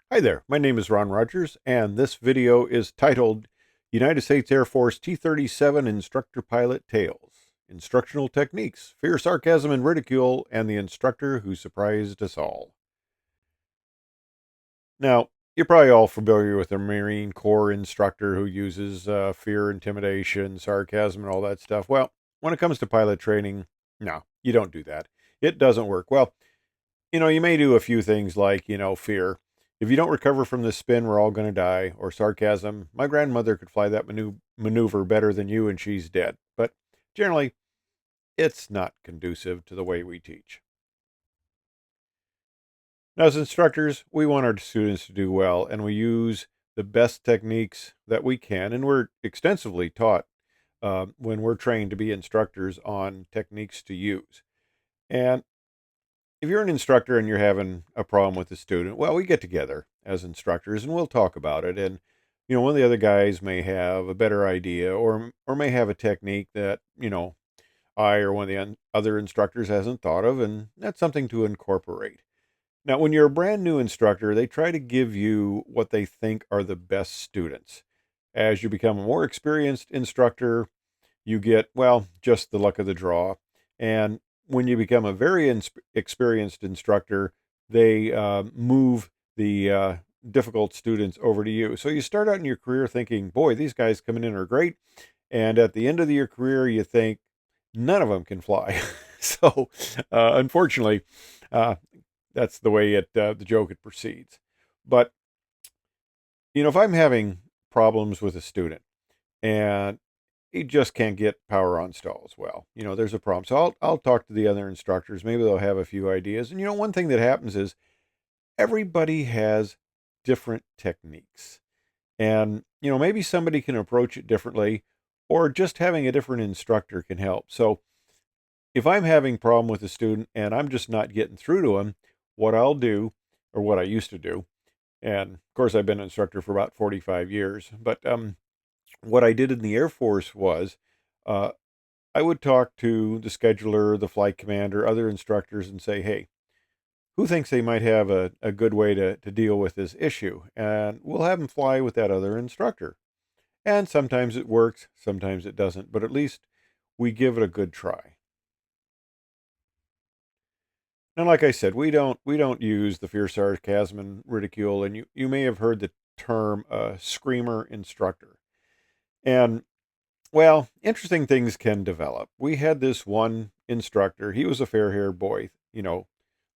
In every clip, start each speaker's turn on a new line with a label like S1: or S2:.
S1: Hi there, my name is Ron Rogers, and this video is titled United States Air Force T-37 Instructor Pilot Tales, Instructional Techniques, Fear, Sarcasm, and Ridicule, and the Instructor Who Surprised Us All. Now, you're probably all familiar with the Marine Corps instructor who uses fear, intimidation, sarcasm, and all that stuff. Well, when it comes to pilot training, no, you don't do that. It doesn't work. Well, you may do a few things like, fear. If you don't recover from this spin, we're all going to die. Or sarcasm. My grandmother could fly that maneuver better than you and she's dead. But generally, it's not conducive to the way we teach. Now, as instructors, we want our students to do well, and we use the best techniques that we can. And we're extensively taught when we're trained to be instructors on techniques to use. And if you're an instructor and you're having a problem with a student, well, we get together as instructors and we'll talk about it. And one of the other guys may have a better idea, or may have a technique that I or one of the other instructors hasn't thought of, and that's something to incorporate. Now, when you're a brand new instructor, they try to give you what they think are the best students. As you become a more experienced instructor, you get, well, just the luck of the draw. And when you become a very experienced instructor, they move the difficult students over to you. So you start out in your career thinking, boy, these guys coming in are great. And at the end of your career, you think none of them can fly. So unfortunately, uh, that's the way the joke it proceeds. But, if I'm having problems with a student, and he just can't get power on stalls. Well, there's a problem. So I'll talk to the other instructors. Maybe they'll have a few ideas. And one thing that happens is everybody has different techniques. And maybe somebody can approach it differently, or just having a different instructor can help. So if I'm having a problem with a student and I'm just not getting through to him, what I'll do, or what I used to do, and of course I've been an instructor for about 45 years, but what I did in the Air Force was uh, I would talk to the scheduler, the flight commander, other instructors, and say, hey, who thinks they might have a good way to deal with this issue? And we'll have them fly with that other instructor. And sometimes it works, sometimes it doesn't, but at least we give it a good try. And like I said, we don't use the fear, sarcasm, and ridicule. And you may have heard the term screamer instructor. And well, interesting things can develop. We had this one instructor. He was a fair-haired boy,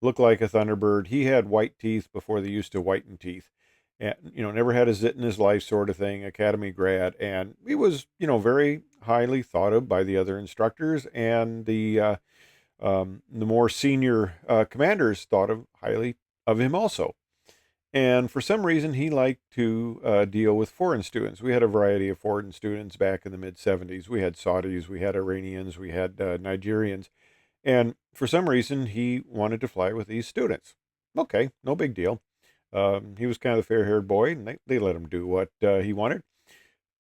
S1: looked like a Thunderbird. He had white teeth before they used to whiten teeth. And, never had a zit in his life sort of thing, academy grad. And he was, very highly thought of by the other instructors. And the more senior commanders thought of highly of him also. And for some reason, he liked to deal with foreign students. We had a variety of foreign students back in the mid 70s. We had Saudis, we had Iranians, we had Nigerians. And for some reason, he wanted to fly with these students. Okay, no big deal. He was kind of a fair haired boy, and they let him do what he wanted.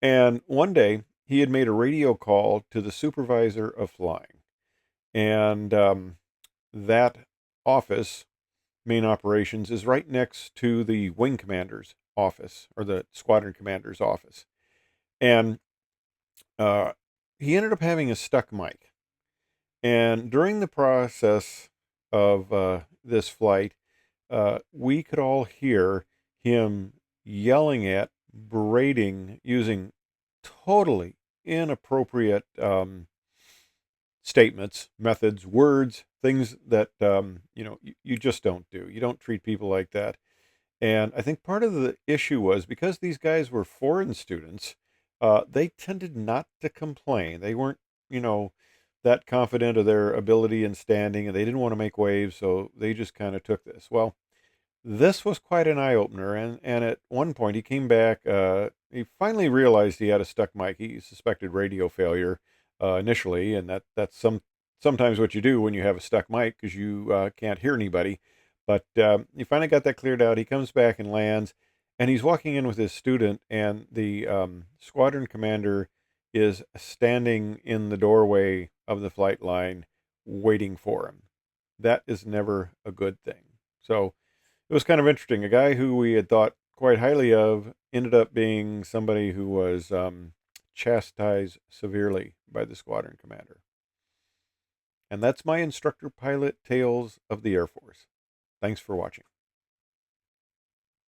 S1: And one day, he had made a radio call to the supervisor of flying. And that office, main operations, is right next to the wing commander's office, or the squadron commander's office. And uh, he ended up having a stuck mic. And during the process of this flight, we could all hear him yelling at, berating, using totally inappropriate statements, methods, words, things that you just don't do. You don't treat people like that. And I think part of the issue was because these guys were foreign students, they tended not to complain. They weren't, you know, that confident of their ability and standing, and they didn't want to make waves, so they just kind of took this. Well, this was quite an eye opener, and at one point he came back. He finally realized he had a stuck mic. He suspected radio failure initially, and that's sometimes what you do when you have a stuck mic because you can't hear anybody. But he finally got that cleared out. He comes back and lands, and he's walking in with his student, and the squadron commander is standing in the doorway of the flight line waiting for him. That is never a good thing. So It was kind of interesting. A guy who we had thought quite highly of ended up being somebody who was chastised severely by the squadron commander. And that's my instructor pilot tales of the Air Force. Thanks for watching.